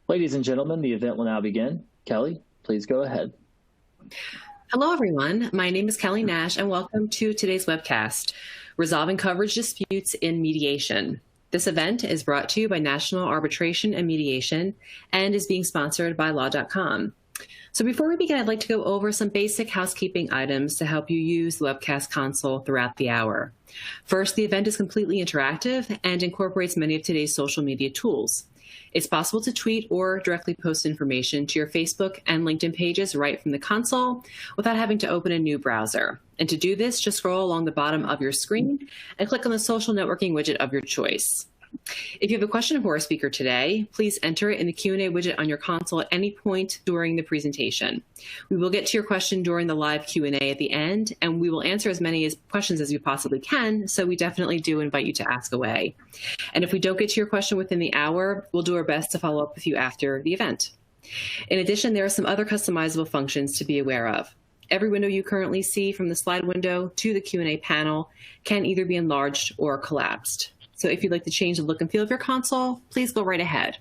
Ladies and gentlemen, the event will now begin. Kelly, please go ahead. Hello, everyone. My name is Kelly Nash, and welcome to today's webcast, Resolving Coverage Disputes in Mediation. This event is brought to you by National Arbitration and Mediation and is being sponsored by Law.com. So before we begin, I'd like to go over some basic housekeeping items to help you use the webcast console throughout the hour. First, the event is completely interactive and incorporates many of today's social media tools. It's possible to tweet or directly post information to your Facebook and LinkedIn pages right from the console without having to open a new browser. And to do this, just scroll along the bottom of your screen and click on the social networking widget of your choice. If you have a question for our speaker today, please enter it in the Q&A widget on your console at any point during the presentation. We will get to your question during the live Q&A at the end, and we will answer as many questions as we possibly can, so we definitely do invite you to ask away. And if we don't get to your question within the hour, we'll do our best to follow up with you after the event. In addition, there are some other customizable functions to be aware of. Every window you currently see, from the slide window to the Q&A panel, can either be enlarged or collapsed. So if you'd like to change the look and feel of your console, please go right ahead.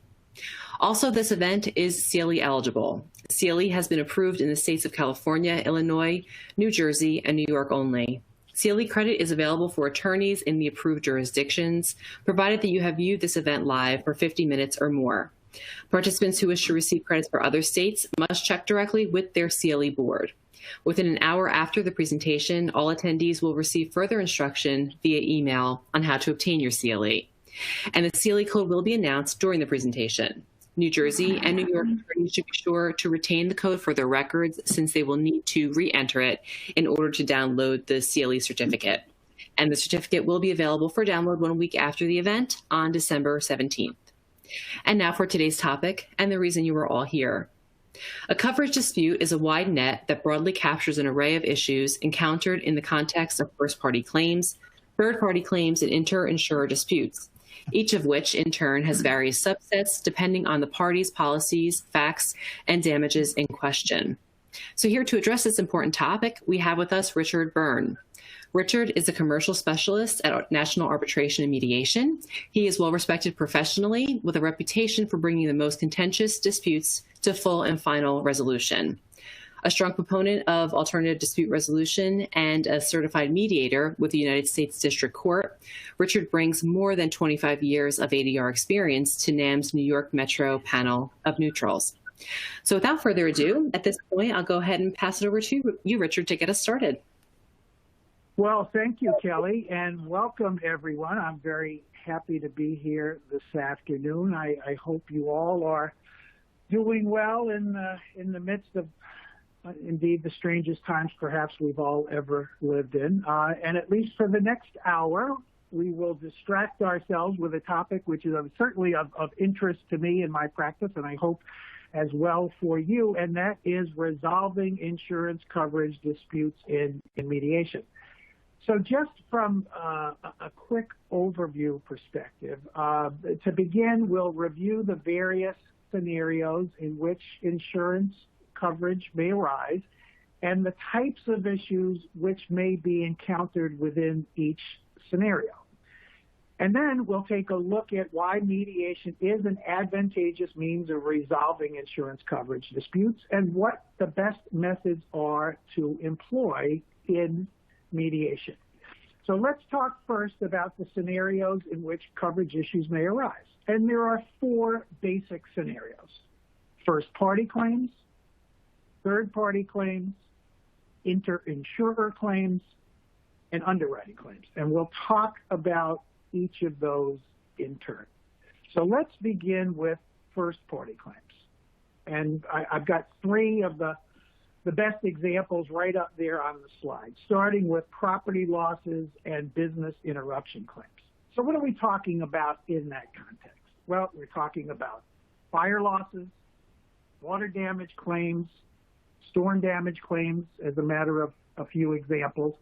Also, this event is CLE eligible. CLE has been approved in the states of California, Illinois, New Jersey, and New York only. CLE credit is available for attorneys in the approved jurisdictions, provided that you have viewed this event live for 50 minutes or more. Participants who wish to receive credits for other states must check directly with their CLE board. Within an hour after the presentation, all attendees will receive further instruction via email on how to obtain your CLE. And the CLE code will be announced during the presentation. New Jersey and New York attorneys should be sure to retain the code for their records, since they will need to re-enter it in order to download the CLE certificate. And the certificate will be available for download 1 week after the event on December 17th. And now for today's topic and the reason you are all here. A coverage dispute is a wide net that broadly captures an array of issues encountered in the context of first-party claims, third-party claims, and inter-insurer disputes, each of which, in turn, has various subsets depending on the parties' policies, facts, and damages in question. So here to address this important topic, we have with us Richard Byrne. Richard is a commercial specialist at National Arbitration and Mediation. He is well-respected professionally with a reputation for bringing the most contentious disputes to full and final resolution. A strong proponent of alternative dispute resolution and a certified mediator with the United States District Court, Richard brings more than 25 years of ADR experience to NAM's New York Metro panel of neutrals. So without further ado, at this point, I'll go ahead and pass it over to you, Richard, to get us started. Well, thank you, Kelly, and welcome, everyone. I'm very happy to be here this afternoon. I hope you all are doing well in the midst of, indeed, the strangest times perhaps we've all ever lived in. And at least for the next hour, we will distract ourselves with a topic which is certainly of interest to me in my practice, and I hope as well for you, and that is resolving insurance coverage disputes in mediation. So just from a quick overview perspective, to begin, we'll review the various scenarios in which insurance coverage may arise and the types of issues which may be encountered within each scenario. And then we'll take a look at why mediation is an advantageous means of resolving insurance coverage disputes and what the best methods are to employ in mediation. So let's talk first about the scenarios in which coverage issues may arise. And there are 4 basic scenarios: first-party claims, third-party claims, inter-insurer claims, and underwriting claims. And we'll talk about each of those in turn. So let's begin with first-party claims. And I've got 3 of the best examples right up there on the slide, starting with property losses and business interruption claims. So what are we talking about in that context? Well, we're talking about fire losses, water damage claims, storm damage claims, as a matter of a few examples.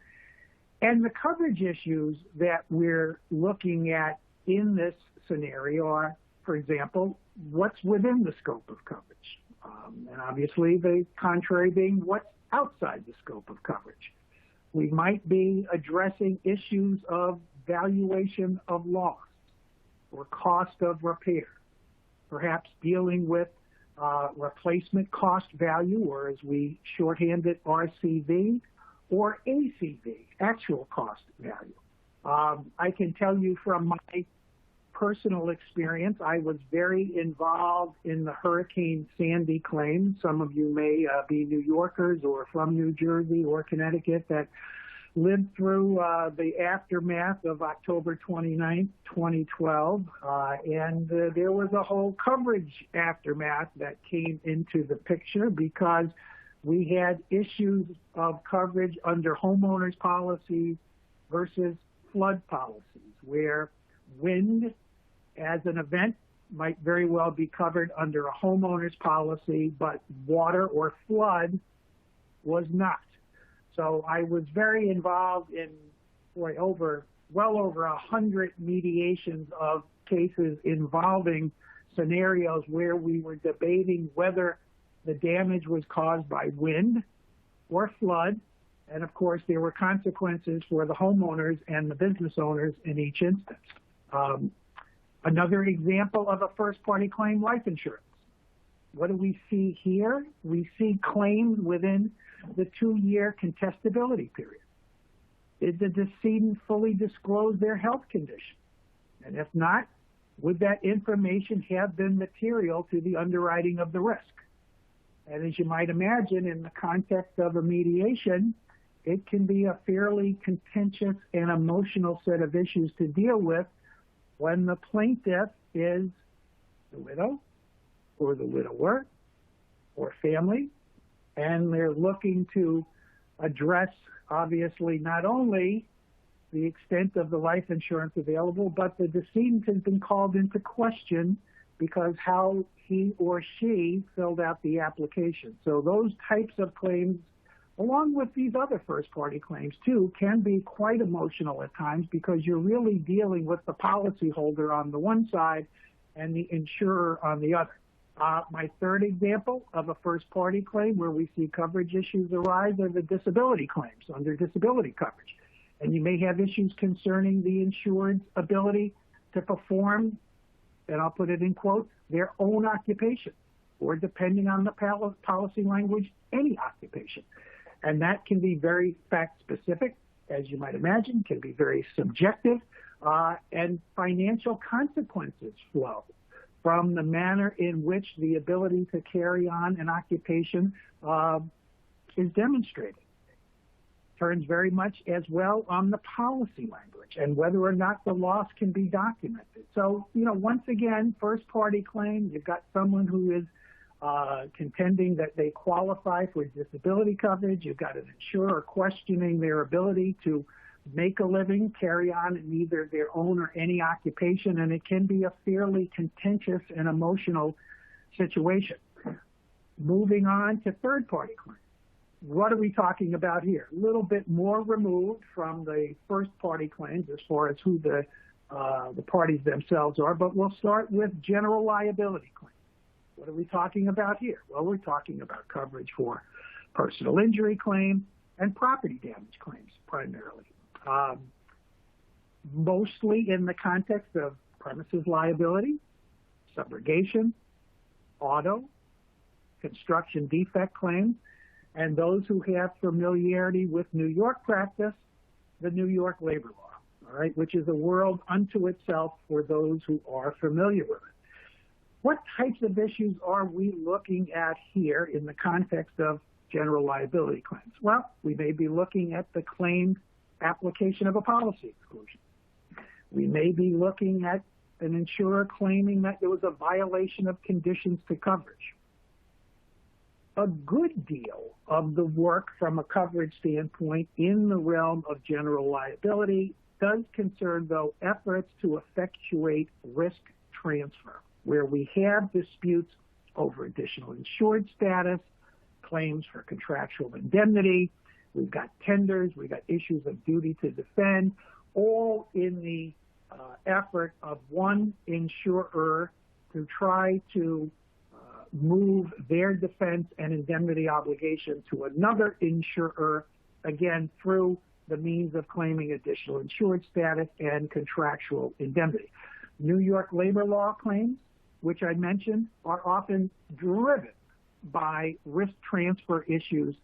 And the coverage issues that we're looking at in this scenario are, for example, what's within the scope of coverage? And obviously the contrary being what's outside the scope of coverage. We might be addressing issues of valuation of loss or cost of repair, perhaps dealing with replacement cost value, or as we shorthand it, RCV, or ACV, actual cost value. I can tell you from my personal experience, I was very involved in the Hurricane Sandy claim. Some of you may be New Yorkers or from New Jersey or Connecticut that lived through the aftermath of October 29th, 2012, and there was a whole coverage aftermath that came into the picture because we had issues of coverage under homeowners policies versus flood policies, where wind as an event might very well be covered under a homeowner's policy, but water or flood was not. So I was very involved in well over 100 mediations of cases involving scenarios where we were debating whether the damage was caused by wind or flood. And of course, there were consequences for the homeowners and the business owners in each instance. Another example of a first-party claim, life insurance. What do we see here? We see claims within the 2-year contestability period. Did the decedent fully disclose their health condition? And if not, would that information have been material to the underwriting of the risk? And as you might imagine, in the context of a mediation, it can be a fairly contentious and emotional set of issues to deal with when the plaintiff is the widow or the widower or family, and they're looking to address, obviously, not only the extent of the life insurance available, but the decedent has been called into question because how he or she filled out the application. So those types of claims, along with these other first-party claims too, can be quite emotional at times because you're really dealing with the policyholder on the one side and the insurer on the other. My third example of a first-party claim where we see coverage issues arise are the disability claims under disability coverage. And you may have issues concerning the insured's ability to perform, and I'll put it in quotes, their own occupation, or depending on the policy language, any occupation. And that can be very fact-specific, as you might imagine, can be very subjective, and financial consequences flow from the manner in which the ability to carry on an occupation is demonstrated. Turns very much as well on the policy language and whether or not the loss can be documented. So, once again, first-party claim, you've got someone who is contending that they qualify for disability coverage. You've got an insurer questioning their ability to make a living, carry on in either their own or any occupation, and it can be a fairly contentious and emotional situation. Moving on to third-party claims. What are we talking about here? A little bit more removed from the first-party claims as far as who the parties themselves are, but we'll start with general liability claims. What are we talking about here? Well, we're talking about coverage for personal injury claims and property damage claims primarily. Mostly in the context of premises liability, subrogation, auto, construction defect claims, and those who have familiarity with New York practice, the New York labor law, all right, which is a world unto itself for those who are familiar with it. What types of issues are we looking at here in the context of general liability claims? Well, we may be looking at the claimed application of a policy exclusion. We may be looking at an insurer claiming that there was a violation of conditions to coverage. A good deal of the work from a coverage standpoint in the realm of general liability does concern, though, efforts to effectuate risk transfer, where we have disputes over additional insured status, claims for contractual indemnity, we've got tenders, we've got issues of duty to defend, all in the effort of one insurer to try to move their defense and indemnity obligation to another insurer, again, through the means of claiming additional insured status and contractual indemnity. New York labor law claims which I mentioned, are often driven by risk transfer issues,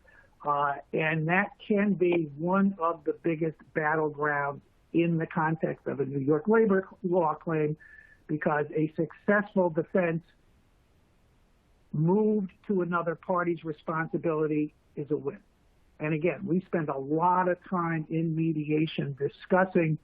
and that can be one of the biggest battlegrounds in the context of a New York labor law claim, because a successful defense moved to another party's responsibility is a win. And again, we spend a lot of time in mediation discussing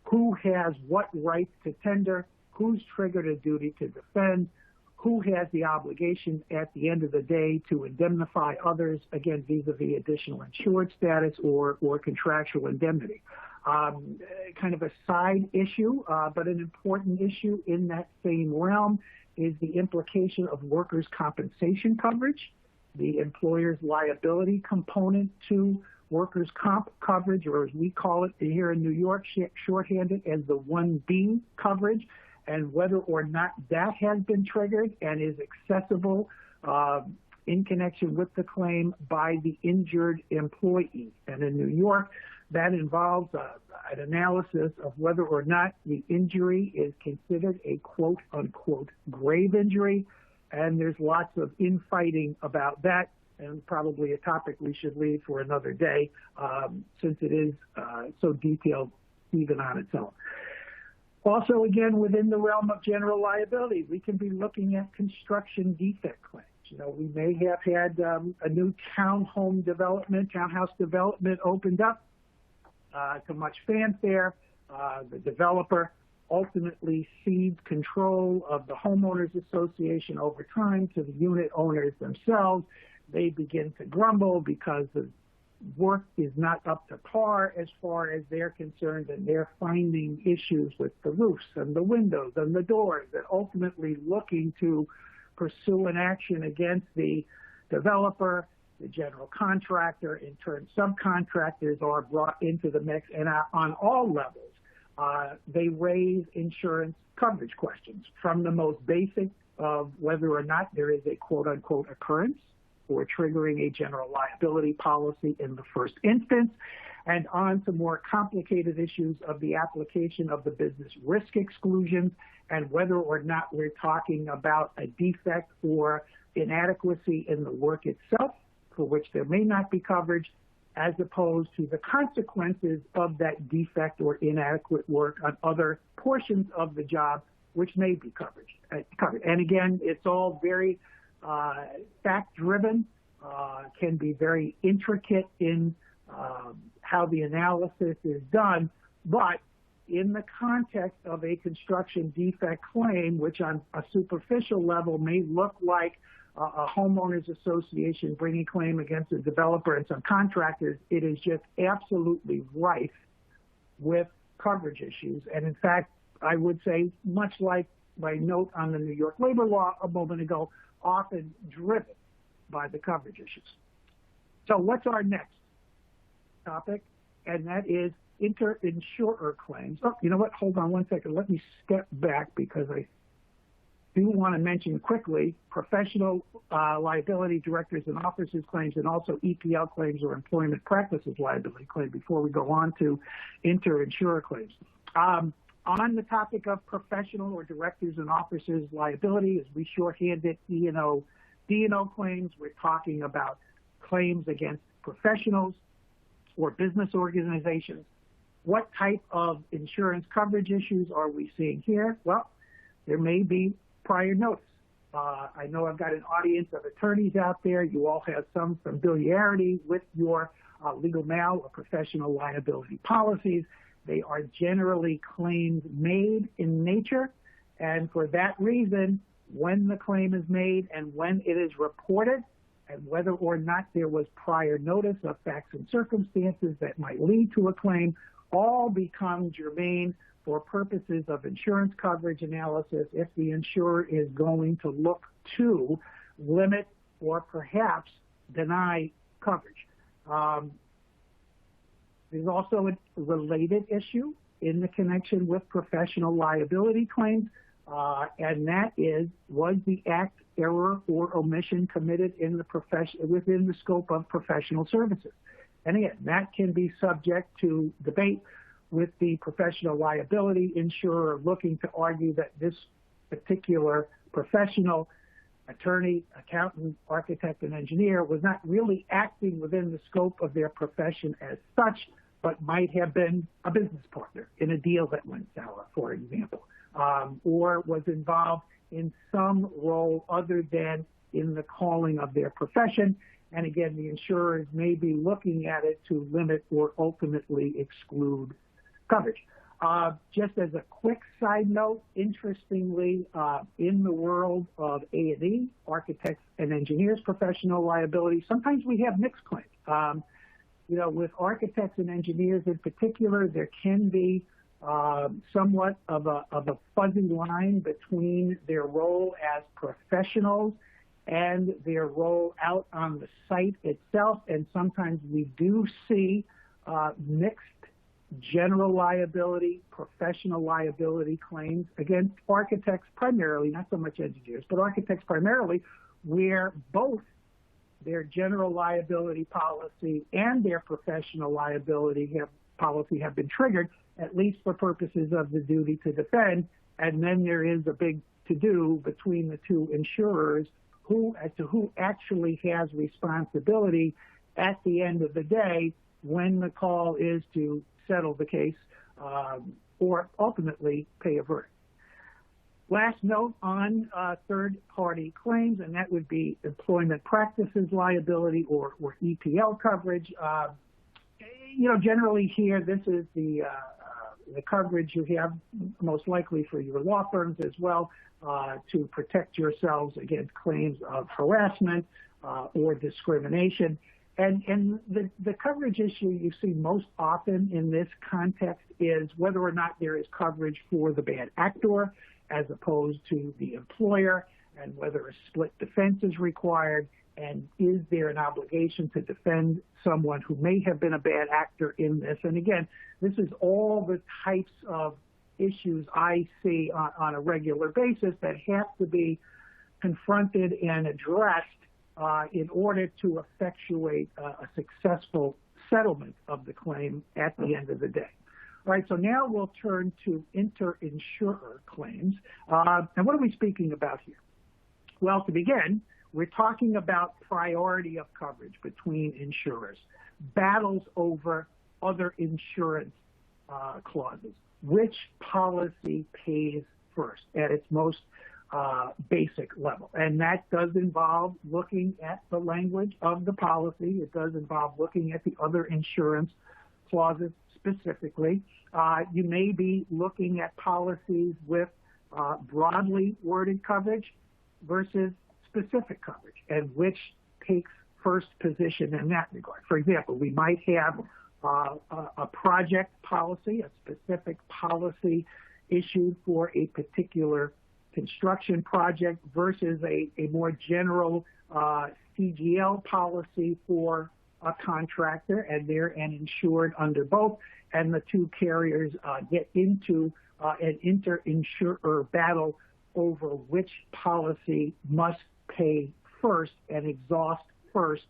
who has what rights to tender, who's triggered a duty to defend, who has the obligation at the end of the day to indemnify others, again, vis-a-vis additional insured status or contractual indemnity. Kind of a side issue, but an important issue in that same realm is the implication of workers' compensation coverage, the employer's liability component to workers' comp coverage, or as we call it here in New York, shorthanded as the 1B coverage, and whether or not that has been triggered and is accessible in connection with the claim by the injured employee. And in New York, that involves an analysis of whether or not the injury is considered a quote-unquote grave injury, and there's lots of infighting about that, and probably a topic we should leave for another day, since it is so detailed even on its own. Also, again, within the realm of general liability, we can be looking at construction defect claims. You know, we may have had a new townhouse development opened up to much fanfare. The developer ultimately cedes control of the homeowners association over time to the unit owners themselves. They begin to grumble because the work is not up to par as far as they're concerned, and they're finding issues with the roofs and the windows and the doors, and ultimately looking to pursue an action against the developer, the general contractor. In turn, subcontractors are brought into the mix, and on all levels, they raise insurance coverage questions, from the most basic of whether or not there is a quote-unquote occurrence or triggering a general liability policy in the first instance, and on to more complicated issues of the application of the business risk exclusions and whether or not we're talking about a defect or inadequacy in the work itself, for which there may not be coverage, as opposed to the consequences of that defect or inadequate work on other portions of the job, which may be covered. And again, it's all very fact-driven, can be very intricate in how the analysis is done, but in the context of a construction defect claim, which on a superficial level may look like a homeowners association bringing claim against a developer and some contractors, it is just absolutely rife with coverage issues. And in fact, I would say, much like my note on the New York labor law a moment ago, often driven by the coverage issues. So what's our next topic? And that is inter-insurer claims. Oh, you know what? Hold on one second. Let me step back, because I do want to mention quickly professional liability directors and officers claims, and also EPL claims or employment practices liability claims, before we go on to inter-insurer claims. On the topic of professional or directors and officers liability, as we shorthand it, E&O, D&O claims, we're talking about claims against professionals or business organizations. What type of insurance coverage issues are we seeing here? Well, there may be prior notice. I know I've got an audience of attorneys out there. You all have some familiarity with your legal mail or professional liability policies. They are generally claims made in nature, and for that reason, when the claim is made and when it is reported, and whether or not there was prior notice of facts and circumstances that might lead to a claim, all become germane for purposes of insurance coverage analysis if the insurer is going to look to limit or perhaps deny coverage. There's also a related issue in the connection with professional liability claims, and that is, was the act, error, or omission committed in the within the scope of professional services? And again, that can be subject to debate with the professional liability insurer looking to argue that this particular professional, attorney, accountant, architect, and engineer was not really acting within the scope of their profession as such, but might have been a business partner in a deal that went sour, for example, or was involved in some role other than in the calling of their profession. And again, the insurers may be looking at it to limit or ultimately exclude coverage. Just as a quick side note, interestingly, in the world of A&E, architects and engineers professional liability, sometimes we have mixed claims. With architects and engineers in particular, there can be somewhat of a fuzzy line between their role as professionals and their role out on the site itself. And sometimes we do see mixed general liability, professional liability claims against architects primarily, not so much engineers, but architects primarily, where both their general liability policy and their professional liability policy have been triggered, at least for purposes of the duty to defend. And then there is a big to-do between the two insurers as to who actually has responsibility at the end of the day when the call is to settle the case or ultimately pay a verdict. Last note on third-party claims, and that would be employment practices liability or EPL coverage. Generally here, this is the coverage you have most likely for your law firms as well to protect yourselves against claims of harassment or discrimination. And the coverage issue you see most often in this context is whether or not there is coverage for the bad actor as opposed to the employer, and whether a split defense is required, and is there an obligation to defend someone who may have been a bad actor in this. And again, this is all the types of issues I see on a regular basis that have to be confronted and addressed in order to effectuate a successful settlement of the claim at the end of the day. All right, so now we'll turn to inter-insurer claims. And what are we speaking about here? Well, to begin, we're talking about priority of coverage between insurers, battles over other insurance clauses, which policy pays first at its most basic level. And that does involve looking at the language of the policy. It does involve looking at the other insurance clauses specifically. You may be looking at policies with broadly worded coverage versus specific coverage, and which takes first position in that regard. For example, we might have a project policy, a specific policy issued for a particular construction project versus a more general CGL policy for a contractor, and they're an insured under both, and the two carriers get into an inter-insurer battle over which policy must pay first and exhaust first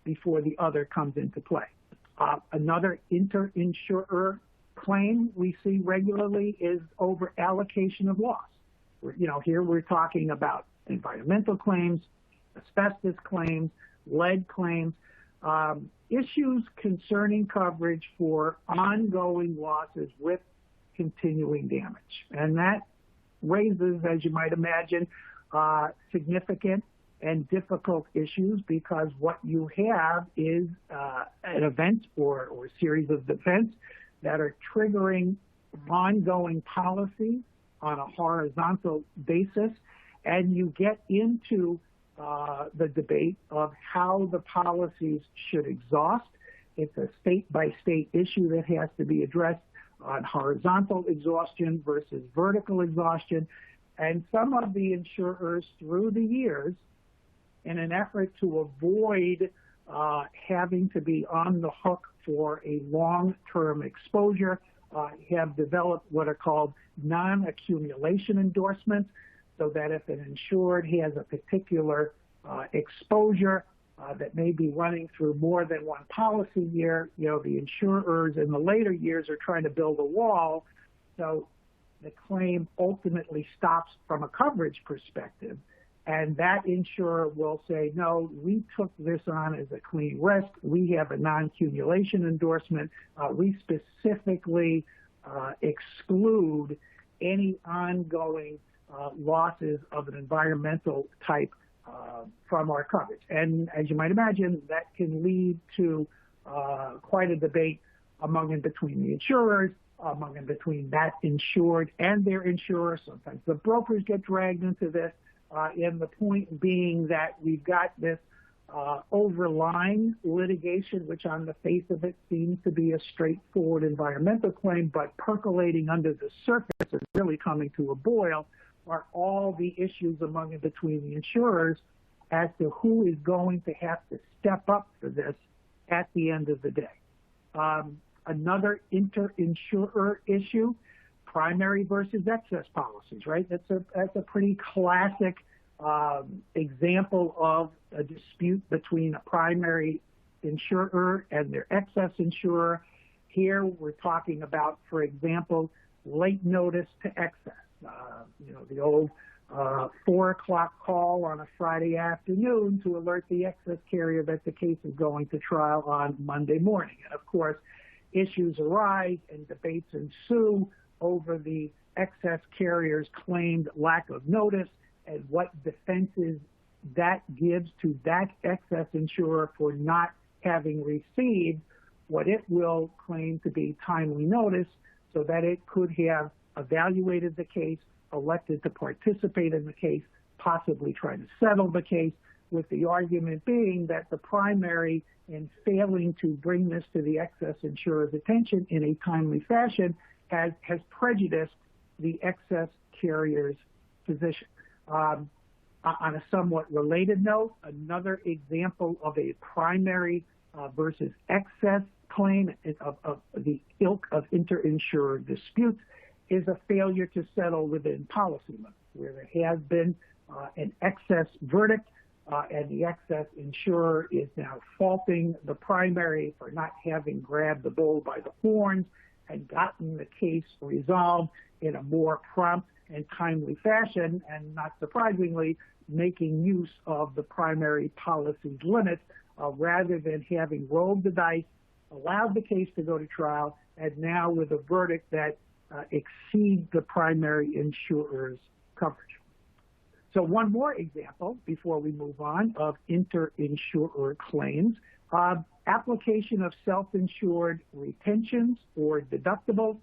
before the other comes into play. Another inter-insurer claim we see regularly is over allocation of loss. Here we're talking about environmental claims, asbestos claims, lead claims, issues concerning coverage for ongoing losses with continuing damage. And that raises, as you might imagine, significant and difficult issues, because what you have is an event or a series of events that are triggering ongoing policy on a horizontal basis, and you get into the debate of how the policies should exhaust. It's a state-by-state issue that has to be addressed on horizontal exhaustion versus vertical exhaustion. And some of the insurers through the years, in an effort to avoid having to be on the hook for a long-term exposure, have developed what are called non-accumulation endorsements, so that if an insured has a particular exposure that may be running through more than one policy year, the insurers in the later years are trying to build a wall, so the claim ultimately stops from a coverage perspective. And that insurer will say, no, we took this on as a clean risk. We have a non-accumulation endorsement. We specifically exclude any ongoing losses of an environmental type from our coverage. And as you might imagine, that can lead to quite a debate among and between the insurers, among and between that insured and their insurer. Sometimes the brokers get dragged into this. And the point being that we've got this overlying litigation, which on the face of it seems to be a straightforward environmental claim, but percolating under the surface and really coming to a boil are all the issues among and between the insurers as to who is going to have to step up for this at the end of the day. Another inter-insurer issue, primary versus excess policies, right? That's a pretty classic example of a dispute between a primary insurer and their excess insurer. Here we're talking about, for example, late notice to excess. The old 4 o'clock call on a Friday afternoon to alert the excess carrier that the case is going to trial on Monday morning. And of course, issues arise and debates ensue over the excess carrier's claimed lack of notice and what defenses that gives to that excess insurer for not having received what it will claim to be timely notice so that it could have evaluated the case, elected to participate in the case, possibly try to settle the case, with the argument being that the primary, in failing to bring this to the excess insurer's attention in a timely fashion, has prejudiced the excess carrier's position. On a somewhat related note, another example of a primary versus excess claim of the ilk of inter-insurer disputes is a failure to settle within policy limits, where there has been an excess verdict and the excess insurer is now faulting the primary for not having grabbed the bull by the horns and gotten the case resolved in a more prompt and timely fashion, and not surprisingly, making use of the primary policy's limits rather than having rolled the dice, allowed the case to go to trial, and now with a verdict that exceeds the primary insurer's coverage. So one more example before we move on of inter-insurer claims. Application of self-insured retentions or deductibles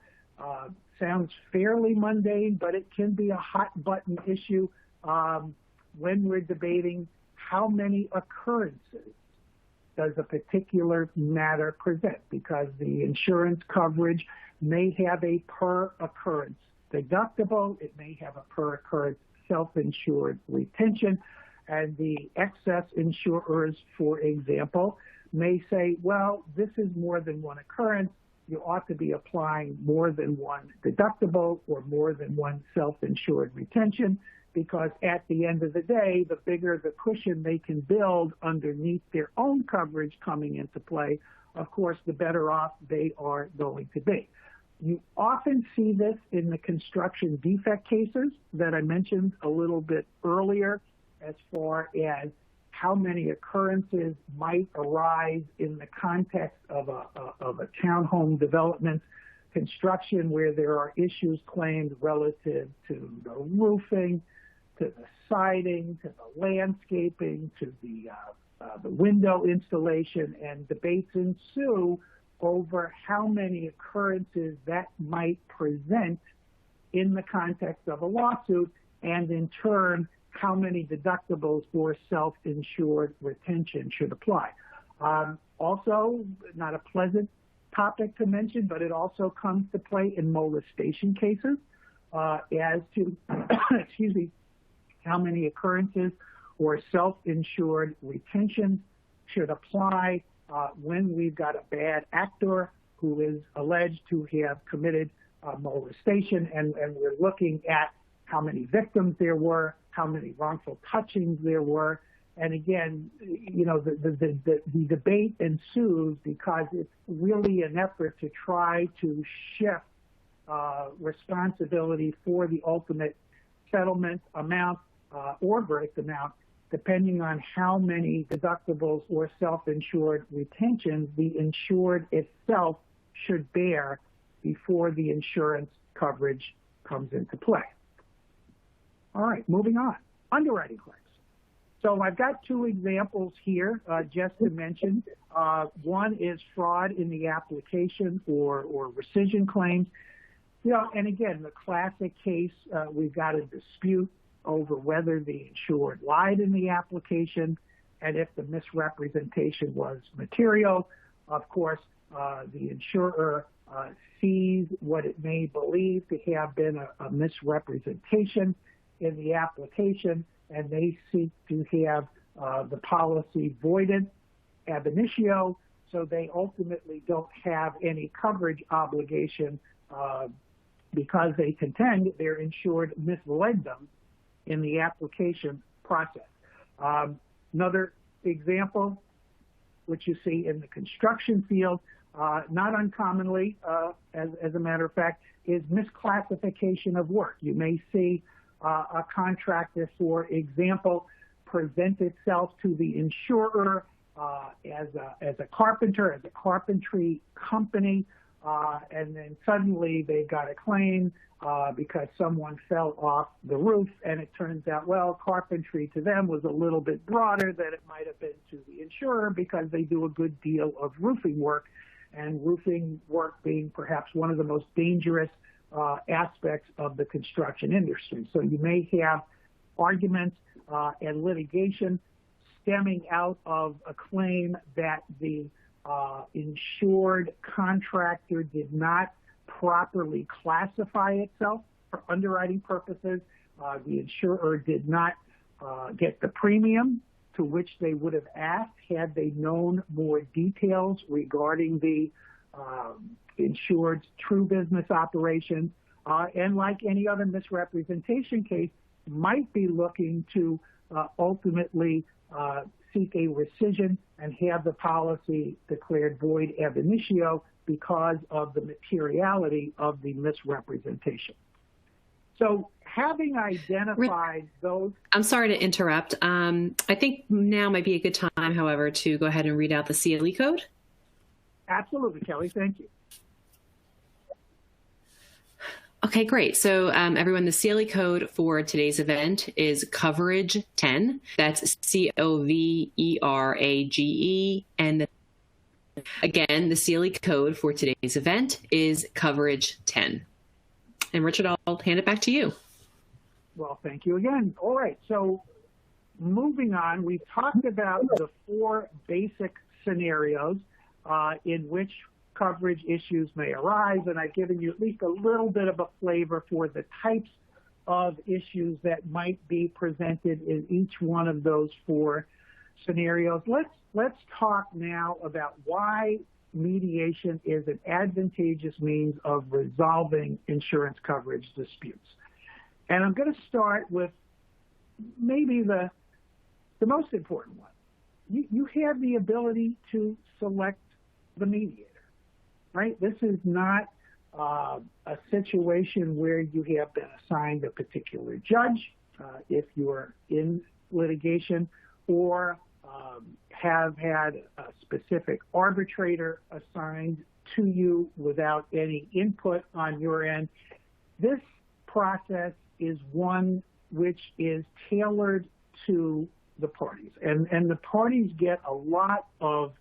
sounds fairly mundane, but it can be a hot button issue when we're debating how many occurrences does a particular matter present, because the insurance coverage may have a per occurrence deductible, it may have a per occurrence self-insured retention, and the excess insurers, for example, may say, well, this is more than one occurrence, you ought to be applying more than one deductible or more than one self-insured retention, because at the end of the day, the bigger the cushion they can build underneath their own coverage coming into play, of course, the better off they are going to be. You often see this in the construction defect cases that I mentioned a little bit earlier, as far as how many occurrences might arise in the context of a townhome development construction where there are issues claimed relative to the roofing, to the siding, to the landscaping, to the window installation, and debates ensue over how many occurrences that might present in the context of a lawsuit, and in turn, how many deductibles or self-insured retention should apply. Also, not a pleasant topic to mention, but it also comes to play in molestation cases as to, excuse me, how many occurrences or self-insured retention should apply when we've got a bad actor who is alleged to have committed molestation, and we're looking at how many victims there were, how many wrongful touchings there were. And again, the debate ensues because it's really an effort to try to shift responsibility for the ultimate settlement amount or verdict amount, depending on how many deductibles or self-insured retentions the insured itself should bear before the insurance coverage comes into play. All right, moving on. Underwriting claims. So I've got two examples here just to mention. One is fraud in the application or rescission claims. And again, the classic case, we've got a dispute over whether the insured lied in the application, and if the misrepresentation was material. Of course, the insurer sees what it may believe to have been a misrepresentation in the application, and they seek to have the policy voided ab initio, so they ultimately don't have any coverage obligation because they contend their insured misled them in the application process. Another example, which you see in the construction field, not uncommonly, as a matter of fact, is misclassification of work. You may see a contractor, for example, present itself to the insurer as a carpenter, as a carpentry company, and then suddenly they've got a claim because someone fell off the roof, and it turns out, well, carpentry to them was a little bit broader than it might have been to the insurer because they do a good deal of roofing work, and roofing work being perhaps one of the most dangerous aspects of the construction industry. So you may have arguments and litigation stemming out of a claim that the insured contractor did not properly classify itself for underwriting purposes. The insurer did not get the premium to which they would have asked had they known more details regarding the insured's true business operations, and like any other misrepresentation case, might be looking to ultimately seek a rescission and have the policy declared void ab initio because of the materiality of the misrepresentation. So having identified those... I'm sorry to interrupt. I think now might be a good time, however, to go ahead and read out the CLE code. Absolutely, Kelly. Thank you. Okay, great. So everyone, the CLE code for today's event is coverage 10. That's COVERAGE. And again, the CLE code for today's event is coverage 10. And Richard, I'll hand it back to you. Well, thank you again. All right. So moving on, we've talked about the four basic scenarios in which coverage issues may arise, and I've given you at least a little bit of a flavor for the types of issues that might be presented in each one of those four scenarios. Let's talk now about why mediation is an advantageous means of resolving insurance coverage disputes. And I'm going to start with maybe the most important one. You have the ability to select the mediator, right? This is not a situation where you have been assigned a particular judge if you're in litigation, or have had a specific arbitrator assigned to you without any input on your end. This process is one which is tailored to the parties, and the parties get a lot of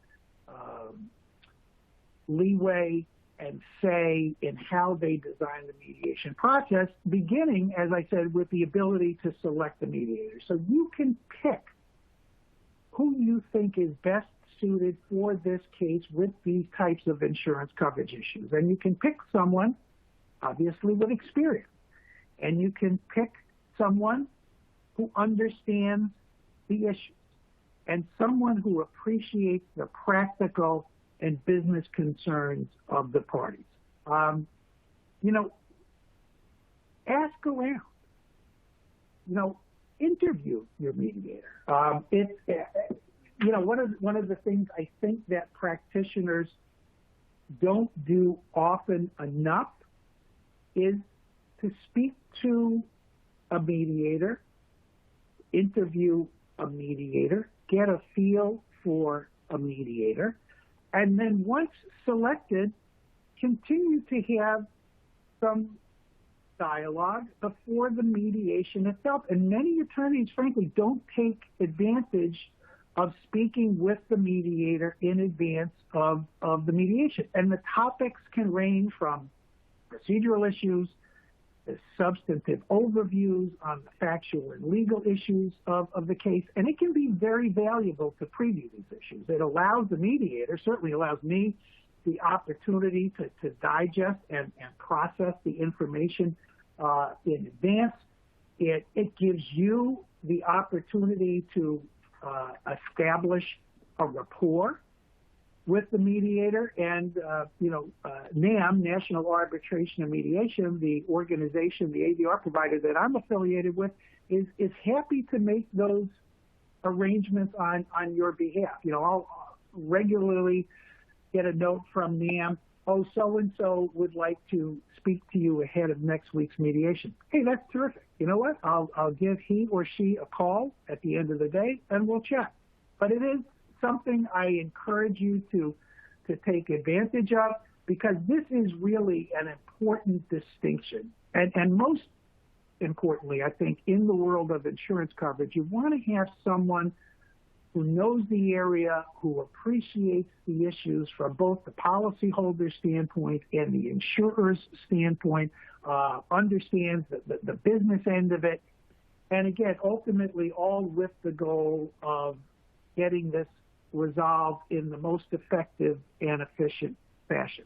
leeway and say in how they design the mediation process, beginning, as I said, with the ability to select the mediator. So you can pick who you think is best suited for this case with these types of insurance coverage issues. And you can pick someone, obviously, with experience. And you can pick someone who understands the issues and someone who appreciates the practical and business concerns of the parties. Ask around. Interview your mediator. One of the things I think that practitioners don't do often enough is to speak to a mediator, interview a mediator, get a feel for a mediator, and then once selected, continue to have some dialogue before the mediation itself. And many attorneys, frankly, don't take advantage of speaking with the mediator in advance of the mediation. And the topics can range from procedural issues, the substantive overviews on the factual and legal issues of the case, and it can be very valuable to preview these issues. It allows the mediator, certainly allows me, the opportunity to digest and process the information in advance. It gives you the opportunity to establish a rapport with the mediator, and NAM, National Arbitration and Mediation, the organization, the ADR provider that I'm affiliated with, is happy to make those arrangements on your behalf. I'll regularly get a note from NAM, oh, so-and-so would like to speak to you ahead of next week's mediation. Hey, that's terrific. You know what? I'll give he or she a call at the end of the day, and we'll chat. But it is something I encourage you to take advantage of, because this is really an important distinction. And most importantly, I think, in the world of insurance coverage, you want to have someone who knows the area, who appreciates the issues from both the policyholder standpoint and the insurer's standpoint, understands the business end of it, and again, ultimately all with the goal of getting this resolved in the most effective and efficient fashion.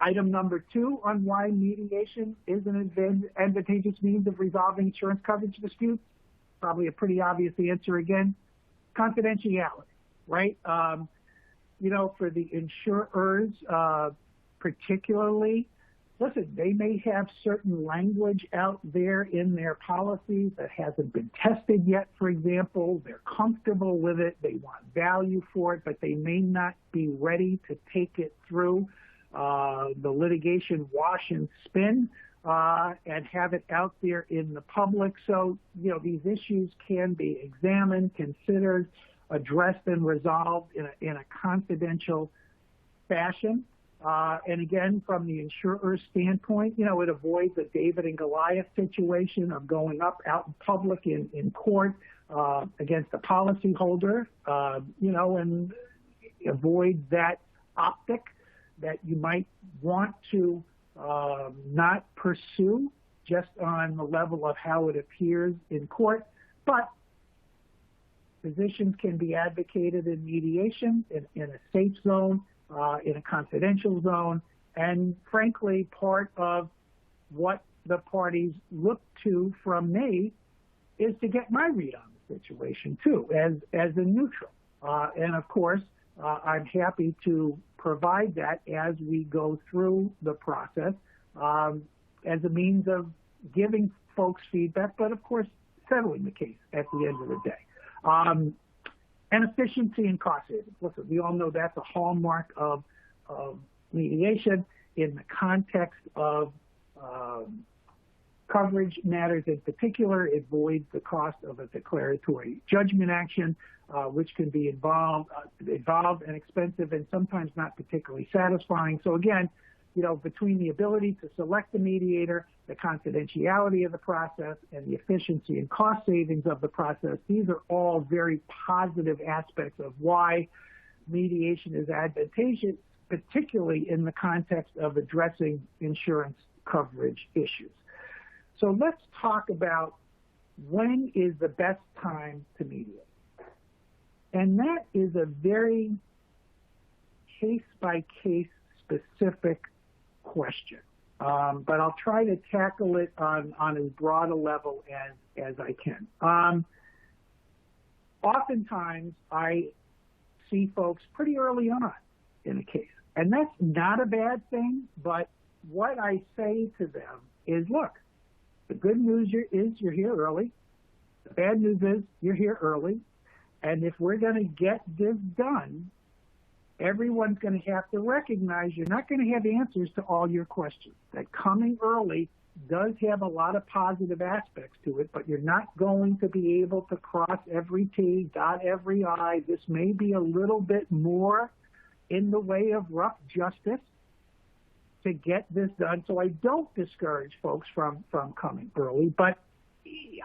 Item number 2 on why mediation is an advantageous means of resolving insurance coverage disputes, probably a pretty obvious answer again, confidentiality, right? For the insurers particularly, listen, they may have certain language out there in their policies that hasn't been tested yet, for example. They're comfortable with it. They want value for it, but they may not be ready to take it through the litigation wash and spin and have it out there in the public. So, these issues can be examined, considered, addressed, and resolved in a confidential fashion. And again, from the insurer's standpoint, it avoids a David and Goliath situation of going up out in public in court against a policyholder, and avoids that optic that you might want to not pursue just on the level of how it appears in court. But positions can be advocated in mediation in a safe zone, in a confidential zone, and frankly, part of what the parties look to from me is to get my read on the situation too, as a neutral. And of course, I'm happy to provide that as we go through the process as a means of giving folks feedback, but of course, settling the case at the end of the day. And efficiency and cost savings. Listen, we all know that's a hallmark of mediation in the context of coverage matters in particular. It voids the cost of a declaratory judgment action, which can be involved and expensive and sometimes not particularly satisfying. So again, between the ability to select the mediator, the confidentiality of the process, and the efficiency and cost savings of the process, these are all very positive aspects of why mediation is advantageous, particularly in the context of addressing insurance coverage issues. So let's talk about when is the best time to mediate. And that is a very case-by-case specific question. But I'll try to tackle it on as broad a level as I can. Oftentimes, I see folks pretty early on in a case. And that's not a bad thing, but what I say to them is, look, the good news is you're here early. The bad news is you're here early. And if we're going to get this done, everyone's going to have to recognize you're not going to have answers to all your questions. That coming early does have a lot of positive aspects to it, but you're not going to be able to cross every T, dot every I. This may be a little bit more in the way of rough justice to get this done. So I don't discourage folks from coming early, but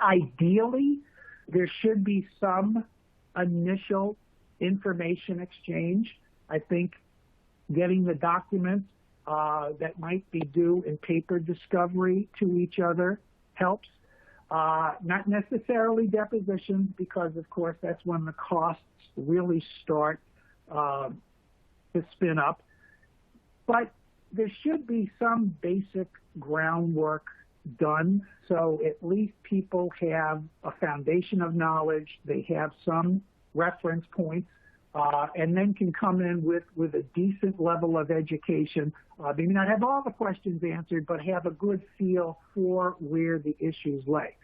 ideally there should be some initial information exchange. I think getting the documents that might be due in paper discovery to each other helps. Not necessarily depositions, because of course that's when the costs really start to spin up. But there should be some basic groundwork done, so at least people have a foundation of knowledge, they have some reference points, and then can come in with a decent level of education. They may not have all the questions answered, but have a good feel for where the issues lay.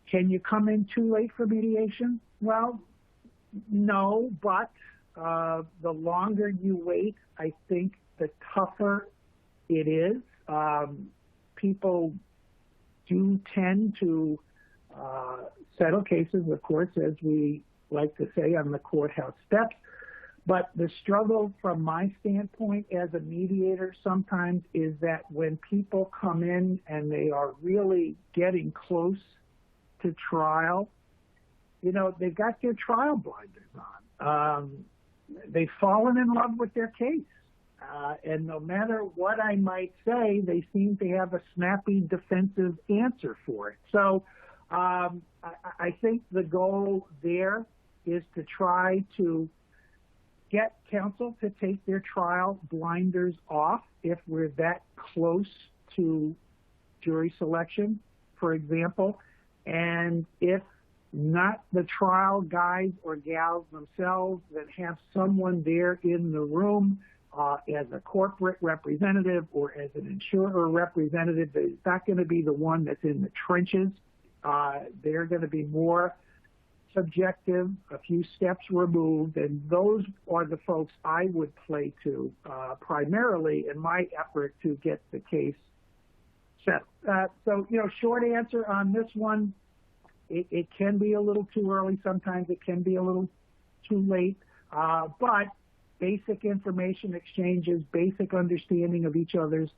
Can you come in too late for mediation? Well, no, but the longer you wait, I think the tougher it is. People do tend to settle cases, of course, as we like to say, on the courthouse steps. But the struggle from my standpoint as a mediator sometimes is that when people come in and they are really getting close to trial, you know, they've got their trial blinders on. They've fallen in love with their case. And no matter what I might say, they seem to have a snappy defensive answer for it. So I think the goal there is to try to get counsel to take their trial blinders off if we're that close to jury selection, for example. And if not the trial guys or gals themselves, that have someone there in the room as a corporate representative or as an insurer representative that is not going to be the one that's in the trenches. They're going to be more subjective, a few steps removed, and those are the folks I would play to primarily in my effort to get the case settled. So, you know, short answer on this one, it can be a little too early. Sometimes it can be a little too late, but basic information exchanges, basic understanding of each other's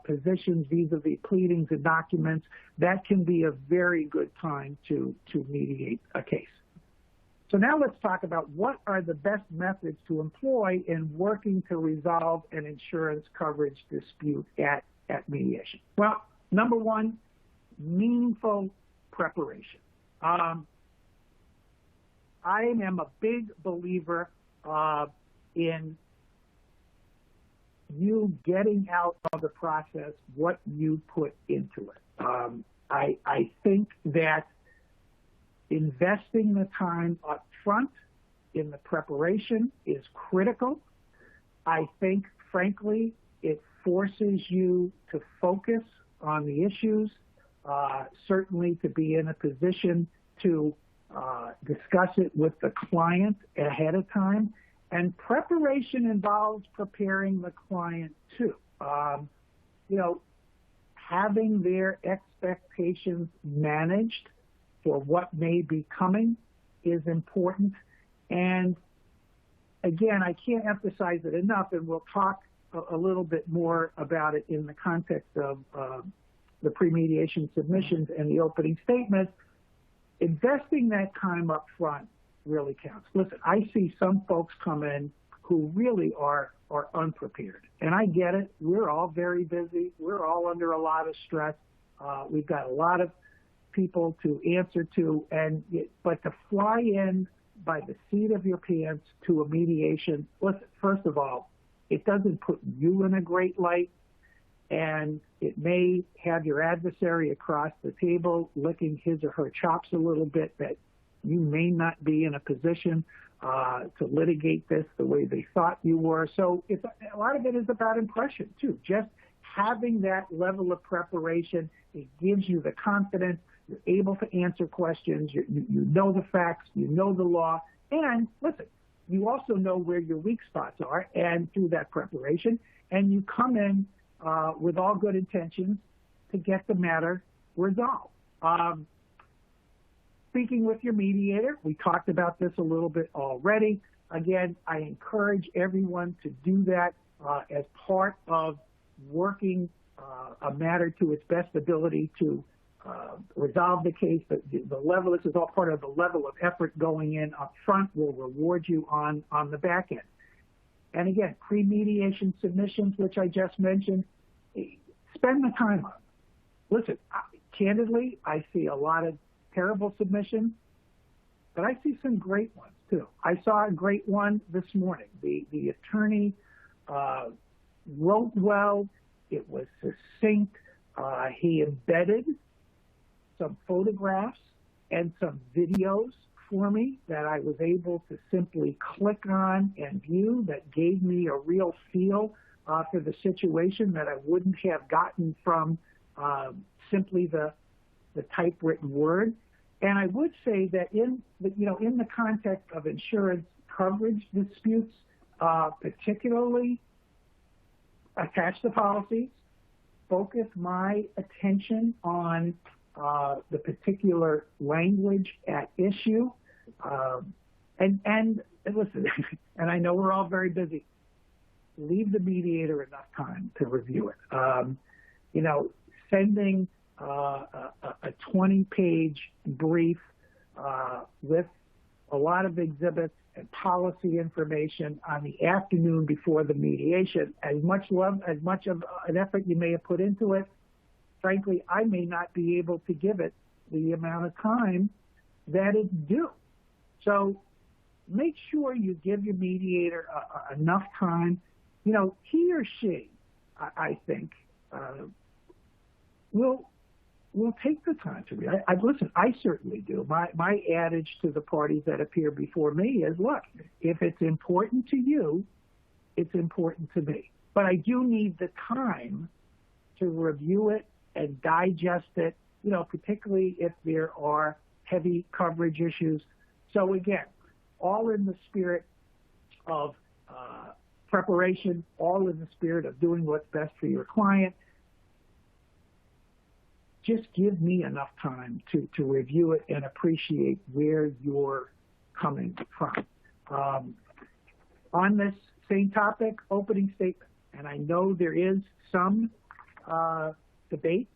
positions vis-a-vis pleadings and documents, that can be a very good time to mediate a case. So now let's talk about what are the best methods to employ in working to resolve an insurance coverage dispute at mediation. Well, number one, meaningful preparation. I am a big believer in you getting out of the process what you put into it. I think that investing the time up front in the preparation is critical. I think, frankly, it forces you to focus on the issues, certainly to be in a position to discuss it with the client ahead of time. And preparation involves preparing the client too. Having their expectations managed for what may be coming is important. And again, I can't emphasize it enough, and we'll talk a little bit more about it in the context of the pre-mediation submissions and the opening statements. Investing that time up front really counts. Listen, I see some folks come in who really are unprepared. And I get it. We're all very busy. We're all under a lot of stress. We've got a lot of people to answer to. But to fly in by the seat of your pants to a mediation, listen, first of all, it doesn't put you in a great light. And it may have your adversary across the table licking his or her chops a little bit, that you may not be in a position to litigate this the way they thought you were. So a lot of it is about impression, too. Just having that level of preparation, it gives you the confidence. You're able to answer questions. You know the facts. You know the law. And listen, you also know where your weak spots are, and through that preparation, and you come in with all good intentions to get the matter resolved. Speaking with your mediator, we talked about this a little bit already. Again, I encourage everyone to do that as part of working a matter to its best ability to resolve the case. The level, this is all part of the level of effort going in up front will reward you on the back end. And again, pre-mediation submissions, which I just mentioned, spend the time on them. Listen, candidly, I see a lot of terrible submissions, but I see some great ones too. I saw a great one this morning. The attorney wrote well. It was succinct. He embedded some photographs and some videos for me that I was able to simply click on and view that gave me a real feel for the situation that I wouldn't have gotten from simply the typewritten word. And I would say that in the context of insurance coverage disputes, particularly attached to policies, focus my attention on the particular language at issue. And listen, and I know we're all very busy, leave the mediator enough time to review it. Sending a 20-page brief with a lot of exhibits and policy information on the afternoon before the mediation, as much of an effort you may have put into it, frankly, I may not be able to give it the amount of time that it's due. So make sure you give your mediator enough time. He or she, I think, will take the time to read. Listen, I certainly do. My adage to the parties that appear before me is, look, if it's important to you, it's important to me. But I do need the time to review it and digest it, particularly if there are heavy coverage issues. So again, all in the spirit of preparation, all in the spirit of doing what's best for your client. Just give me enough time to review it and appreciate where you're coming from. On this same topic, opening statement, and I know there is some debate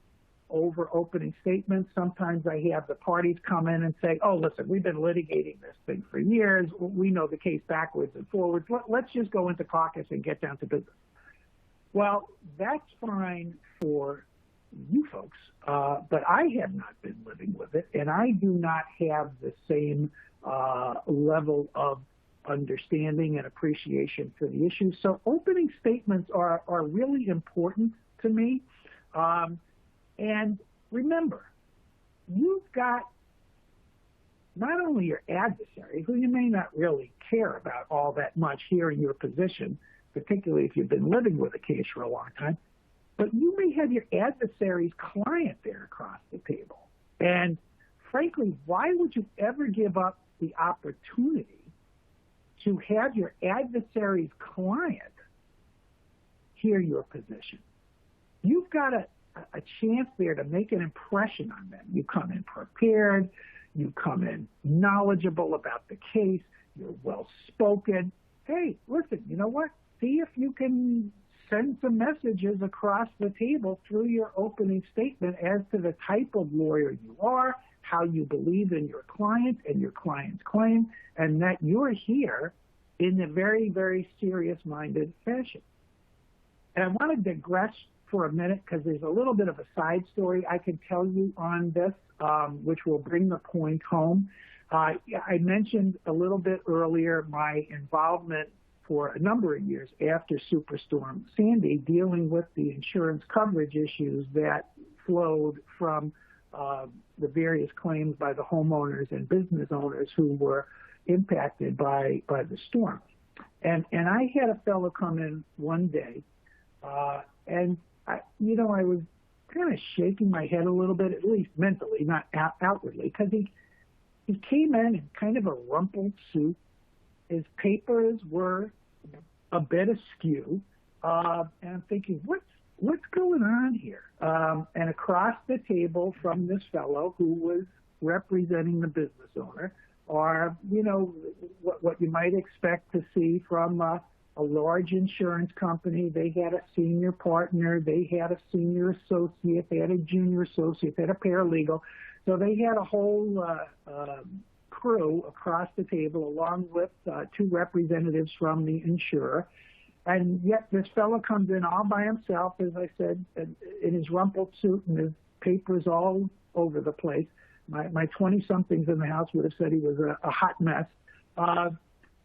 over opening statements. Sometimes I have the parties come in and say, oh, listen, we've been litigating this thing for years. We know the case backwards and forwards. Let's just go into caucus and get down to business. Well, that's fine for you folks, but I have not been living with it, and I do not have the same level of understanding and appreciation for the issue. So opening statements are really important to me. And remember, you've got not only your adversary, who you may not really care about all that much here in your position, particularly if you've been living with a case for a long time, but you may have your adversary's client there across the table. And frankly, why would you ever give up the opportunity to have your adversary's client hear your position? You've got a chance there to make an impression on them. You come in prepared, you come in knowledgeable about the case, you're well-spoken. Hey, listen, you know what? See if you can send some messages across the table through your opening statement as to the type of lawyer you are, how you believe in your client and your client's claim, and that you're here in a very, very serious-minded fashion. And I want to digress for a minute because there's a little bit of a side story I can tell you on this, which will bring the point home. I mentioned a little bit earlier my involvement for a number of years after Superstorm Sandy, dealing with the insurance coverage issues that flowed from the various claims by the homeowners and business owners who were impacted by the storm. And I had a fellow come in one day, and I was kind of shaking my head a little bit, at least mentally, not outwardly, because he came in kind of a rumpled suit, his papers were a bit askew, and I'm thinking, what's going on here? And across the table from this fellow who was representing the business owner are, what you might expect to see from a large insurance company. They had a senior partner, they had a senior associate, they had a junior associate, they had a paralegal. So they had a whole crew across the table along with two representatives from the insurer. And yet this fellow comes in all by himself, as I said, in his rumpled suit and his papers all over the place. My 20-somethings in the house would have said he was a hot mess.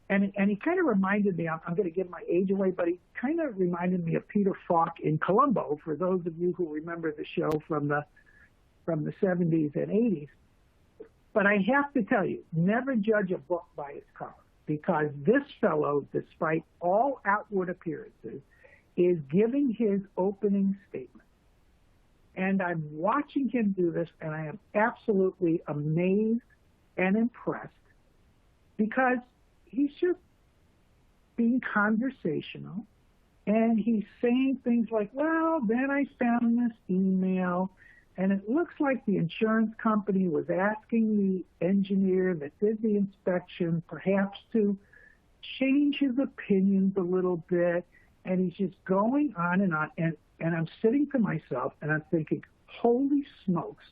And he kind of reminded me, I'm going to give my age away, but he kind of reminded me of Peter Falk in Columbo, for those of you who remember the show from the 70s and 80s. But I have to tell you, never judge a book by its cover, because this fellow, despite all outward appearances, is giving his opening statement. And I'm watching him do this, and I am absolutely amazed and impressed, because he's just being conversational, and he's saying things like, well, then I found this email, and it looks like the insurance company was asking the engineer that did the inspection perhaps to change his opinions a little bit, and he's just going on. And I'm sitting to myself, and I'm thinking, holy smokes,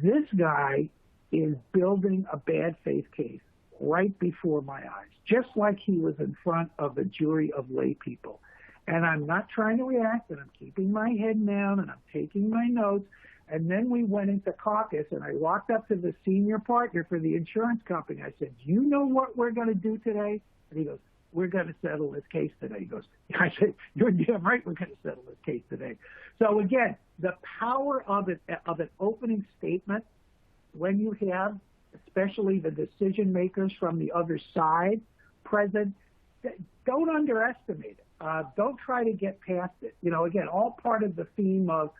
this guy is building a bad faith case right before my eyes, just like he was in front of a jury of lay people. And I'm not trying to react, and I'm keeping my head down, and I'm taking my notes. And then we went into caucus, and I walked up to the senior partner for the insurance company. I said, do you know what we're going to do today? And he goes, we're going to settle this case today. He goes, I said, you're damn right we're going to settle this case today. So again, the power of an opening statement, when you have especially the decision makers from the other side present, don't underestimate it. Don't try to get past it. Again, all part of the theme of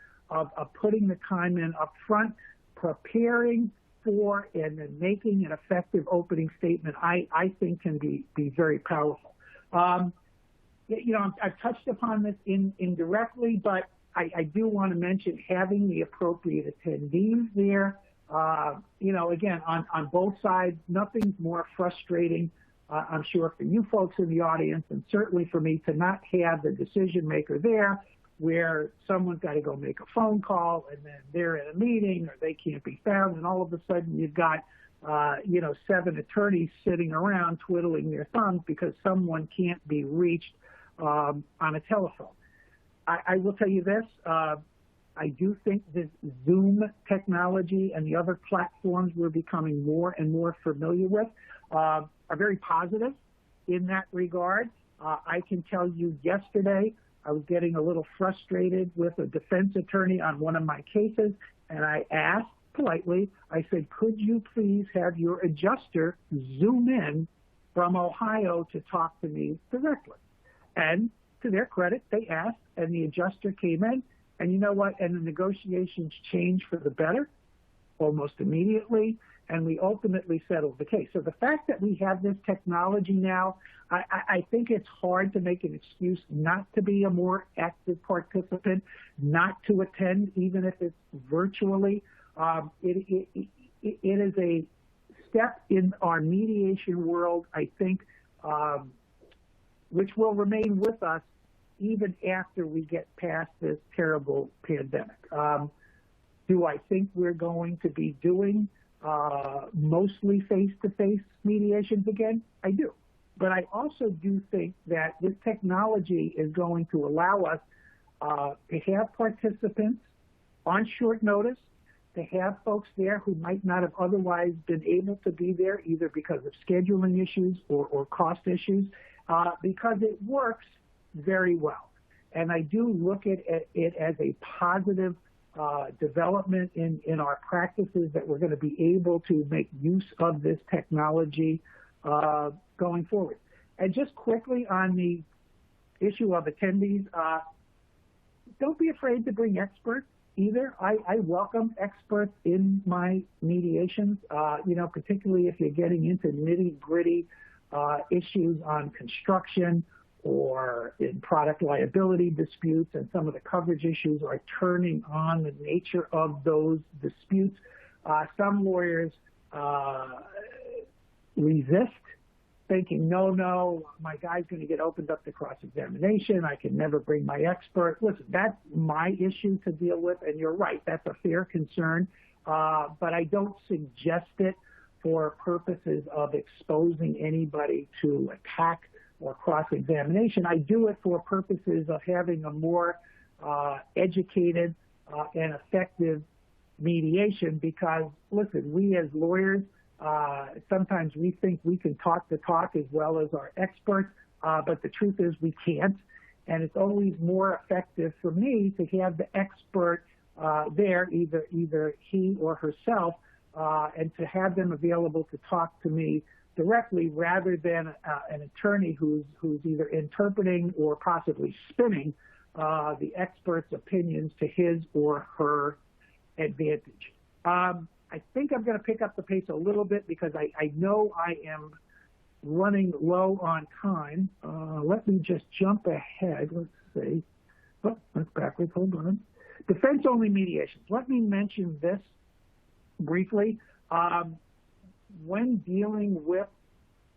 putting the time in up front, preparing for and then making an effective opening statement, I think can be very powerful. I've touched upon this indirectly, but I do want to mention having the appropriate attendees there. Again, on both sides, nothing's more frustrating, I'm sure, for you folks in the audience, and certainly for me, to not have the decision maker there, where someone's got to go make a phone call, and then they're in a meeting or they can't be found, and all of a sudden you've got 7 attorneys sitting around twiddling their thumbs because someone can't be reached on a telephone. I will tell you this, I do think this Zoom technology and the other platforms we're becoming more and more familiar with are very positive in that regard. I can tell you yesterday I was getting a little frustrated with a defense attorney on one of my cases, and I asked politely, I said, could you please have your adjuster Zoom in from Ohio to talk to me directly? And to their credit, they asked, and the adjuster came in, and you know what? And the negotiations changed for the better almost immediately, and we ultimately settled the case. So the fact that we have this technology now, I think it's hard to make an excuse not to be a more active participant, not to attend, even if it's virtually. It is a step in our mediation world, I think, which will remain with us even after we get past this terrible pandemic. Do I think we're going to be doing mostly face-to-face mediations again? I do. But I also do think that this technology is going to allow us to have participants on short notice, to have folks there who might not have otherwise been able to be there, either because of scheduling issues or cost issues, because it works very well. And I do look at it as a positive development in our practices, that we're going to be able to make use of this technology going forward. And just quickly on the issue of attendees, don't be afraid to bring experts either. I welcome experts in my mediations, particularly if you're getting into nitty-gritty issues on construction or in product liability disputes, and some of the coverage issues are turning on the nature of those disputes. Some lawyers resist, thinking, no, my guy's going to get opened up to cross-examination. I can never bring my expert. Listen, that's my issue to deal with, and you're right, that's a fair concern, but I don't suggest it for purposes of exposing anybody to attack or cross-examination. I do it for purposes of having a more educated and effective mediation because, listen, we as lawyers, sometimes we think we can talk the talk as well as our experts, but the truth is we can't. And it's always more effective for me to have the expert there, either he or herself, and to have them available to talk to me directly rather than an attorney who's either interpreting or possibly spinning the expert's opinions to his or her advantage. I think I'm going to pick up the pace a little bit because I know I am running low on time. Let me just jump ahead. Let's see. Oh, that's backwards. Hold on. Defense-only mediations. Let me mention this briefly. When dealing with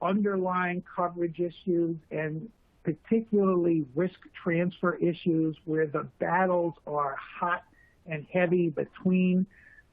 underlying coverage issues and particularly risk transfer issues where the battles are hot and heavy between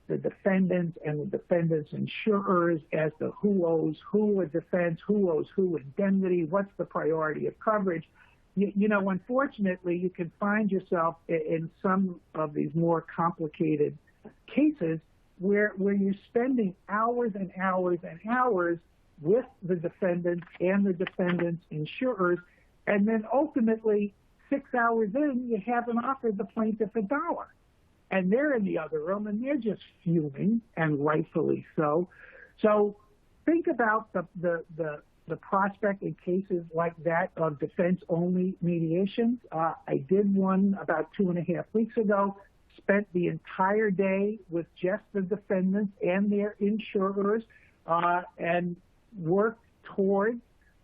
the defendants and the defendants' insurers as to who owes who a defense, who owes who indemnity, what's the priority of coverage. You know, unfortunately, you can find yourself in some of these more complicated cases where you're spending hours and hours and hours with the defendants and the defendants' insurers, and then ultimately 6 hours in, you haven't offered the plaintiff a dollar. And they're in the other room, and they're just fuming, and rightfully so. So think about the prospect in cases like that of defense-only mediations. I did one about 2.5 weeks ago, spent the entire day with just the defendants and their insurers, and worked toward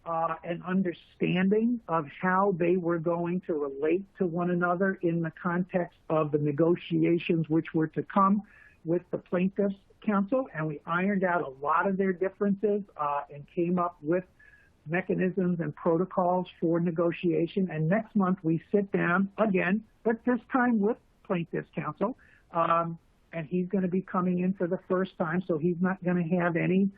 an understanding of how they were going to relate to one another in the context of the negotiations which were to come with the plaintiff's counsel. And we ironed out a lot of their differences and came up with mechanisms and protocols for negotiation. And next month we sit down again, but this time with plaintiff's counsel. And he's going to be coming in for the first time, so he's not going to have any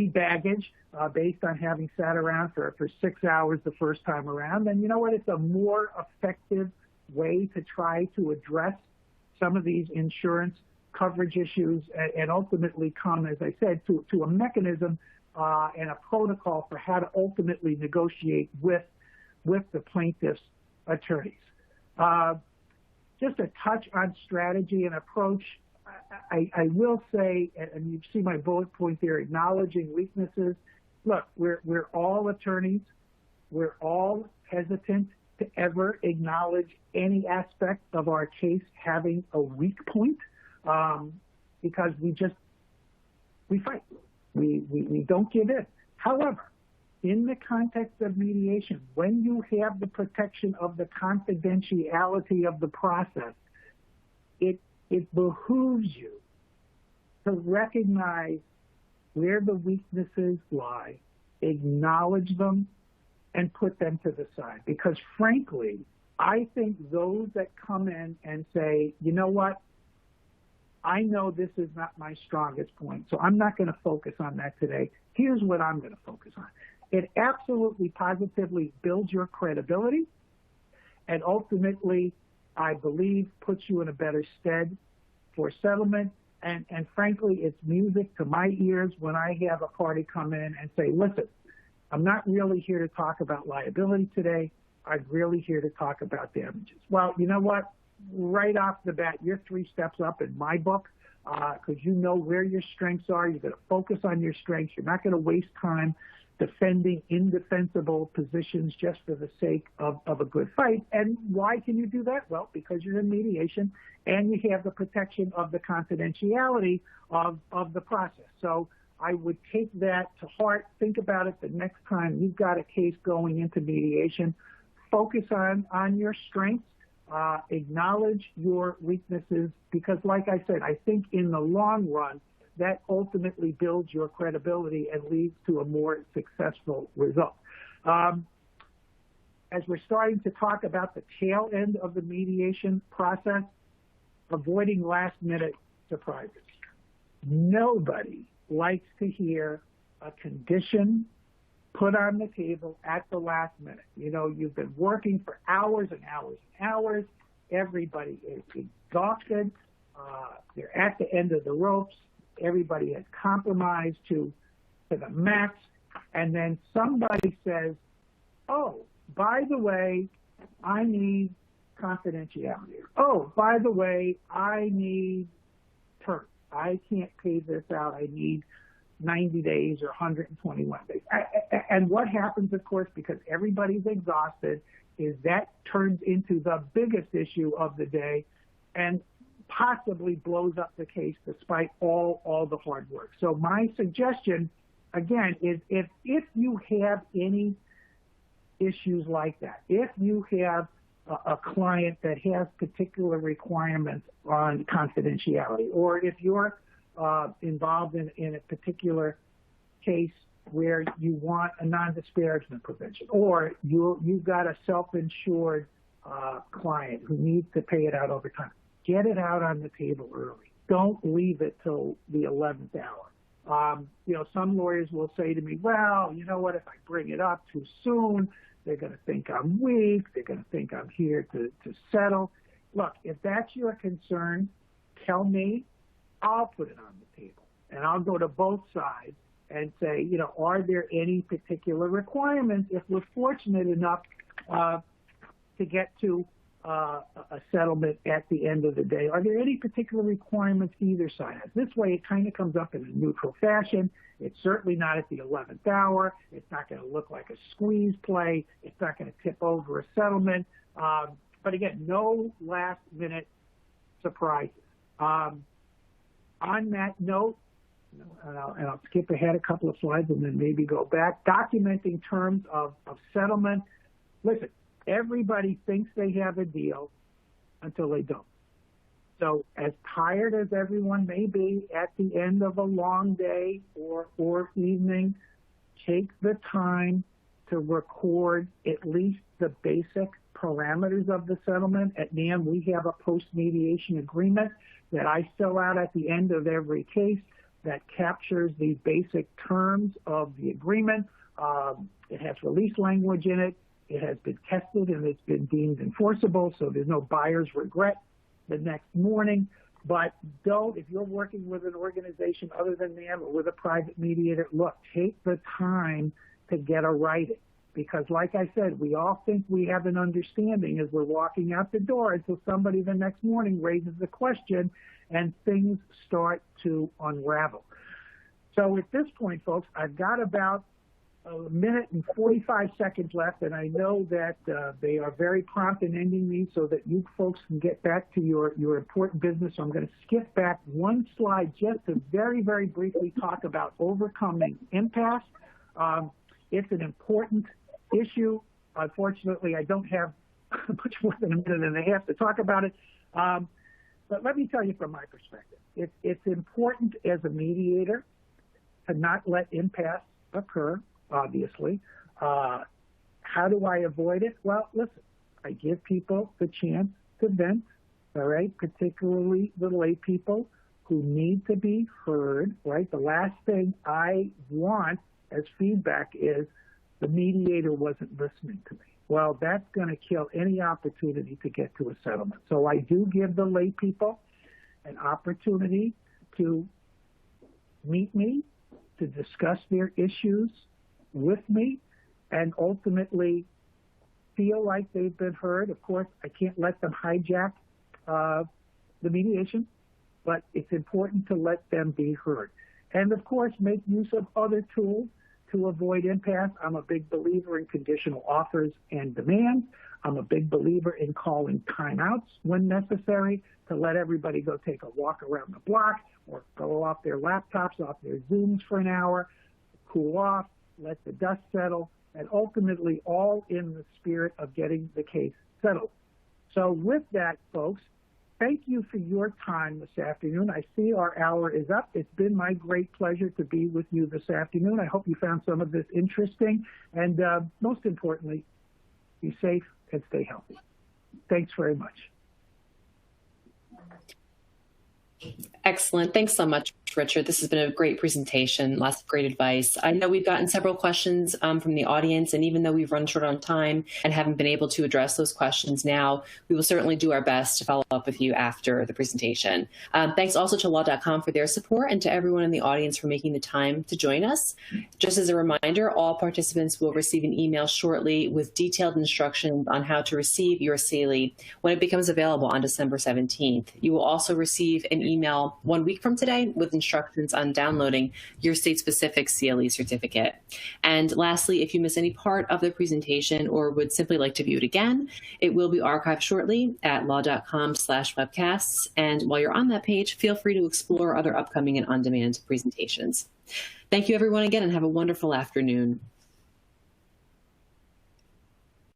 baggage based on having sat around for 6 hours the first time around. And you know what? It's a more effective way to try to address some of these insurance coverage issues and ultimately come, as I said, to a mechanism and a protocol for how to ultimately negotiate with the plaintiff's attorneys. Just a touch on strategy and approach. I will say, and you see my bullet point there, acknowledging weaknesses. Look, we're all attorneys. We're all hesitant to ever acknowledge any aspect of our case having a weak point because we fight. We don't give in. However, in the context of mediation, when you have the protection of the confidentiality of the process, it behooves you to recognize where the weaknesses lie, acknowledge them, and put them to the side. Because frankly, I think those that come in and say, you know what, I know this is not my strongest point, so I'm not going to focus on that today. Here's what I'm going to focus on. It absolutely positively builds your credibility and ultimately, I believe, puts you in a better stead for settlement. And frankly, it's music to my ears when I have a party come in and say, listen, I'm not really here to talk about liability today. I'm really here to talk about damages. Well, you know what? Right off the bat, you're 3 steps up in my book because you know where your strengths are. You're going to focus on your strengths. You're not going to waste time defending indefensible positions just for the sake of a good fight. And why can you do that? Well, because you're in mediation and you have the protection of the confidentiality of the process. So I would take that to heart. Think about it the next time you've got a case going into mediation. Focus on your strengths. Acknowledge your weaknesses, because like I said, I think in the long run, that ultimately builds your credibility and leads to a more successful result. As we're starting to talk about the tail end of the mediation process, avoiding last-minute surprises. Nobody likes to hear a condition put on the table at the last minute. You know, you've been working for hours and hours and hours. Everybody is exhausted. They're at the end of the ropes. Everybody has compromised to the max. And then somebody says, oh, by the way, I need confidentiality. Oh, by the way, I need terms. I can't pay this out. I need 90 days or 121 days. And what happens, of course, because everybody's exhausted, is that turns into the biggest issue of the day and possibly blows up the case despite all the hard work. So my suggestion, again, is if you have any issues like that, if you have a client that has particular requirements on confidentiality, or if you're involved in a particular case where you want a non-disparagement provision, or you've got a self-insured client who needs to pay it out over time, get it out on the table early. Don't leave it till the 11th hour. You know, some lawyers will say to me, well, you know what, if I bring it up too soon, they're going to think I'm weak. They're going to think I'm here to settle. Look, if that's your concern, tell me. I'll put it on the table. And I'll go to both sides and say, you know, are there any particular requirements if we're fortunate enough to get to a settlement at the end of the day? Are there any particular requirements either side has? This way it kind of comes up in a neutral fashion. It's certainly not at the 11th hour. It's not going to look like a squeeze play. It's not going to tip over a settlement. But again, no last-minute surprises. On that note, and I'll skip ahead a couple of slides and then maybe go back, documenting terms of settlement. Listen, everybody thinks they have a deal until they don't. So as tired as everyone may be at the end of a long day or evening, take the time to record at least the basic parameters of the settlement. At NAM, we have a post-mediation agreement that I fill out at the end of every case that captures these basic terms of the agreement. It has release language in it. It has been tested and it's been deemed enforceable, so there's no buyer's regret the next morning. But don't, if you're working with an organization other than NAM or with a private mediator, look, take the time to get a writing. Because like I said, we all think we have an understanding as we're walking out the door until somebody the next morning raises the question and things start to unravel. So at this point, folks, I've got about a minute and 45 seconds left, and I know that they are very prompt in ending these so that you folks can get back to your important business. So I'm going to skip back one slide just to very, very briefly talk about overcoming impasse. It's an important issue. Unfortunately, I don't have much more than a minute and a half to talk about it. But let me tell you from my perspective, it's important as a mediator to not let impasse occur, obviously. How do I avoid it? Well, listen, I give people the chance to vent, all right, particularly the lay people who need to be heard, right? The last thing I want as feedback is the mediator wasn't listening to me. Well, that's going to kill any opportunity to get to a settlement. So I do give the lay people an opportunity to meet me, to discuss their issues with me, and ultimately feel like they've been heard. Of course, I can't let them hijack the mediation, but it's important to let them be heard. And of course, make use of other tools to avoid impasse. I'm a big believer in conditional offers and demands. I'm a big believer in calling timeouts when necessary to let everybody go take a walk around the block or go off their laptops, off their Zooms for an hour, cool off, let the dust settle, and ultimately all in the spirit of getting the case settled. So with that, folks, thank you for your time this afternoon. I see our hour is up. It's been my great pleasure to be with you this afternoon. I hope you found some of this interesting. And most importantly, be safe and stay healthy. Thanks very much. Excellent. Thanks so much, Richard. This has been a great presentation. Lots of great advice. I know we've gotten several questions from the audience, and even though we've run short on time and haven't been able to address those questions now, we will certainly do our best to follow up with you after the presentation. Thanks also to law.com for their support and to everyone in the audience for making the time to join us. Just as a reminder, all participants will receive an email shortly with detailed instructions on how to receive your CLE when it becomes available on December 17th. You will also receive an email 1 week from today with instructions on downloading your state-specific CLE certificate. And lastly, if you miss any part of the presentation or would simply like to view it again, it will be archived shortly at law.com/webcasts. And while you're on that page, feel free to explore other upcoming and on-demand presentations. Thank you, everyone, again, and have a wonderful afternoon.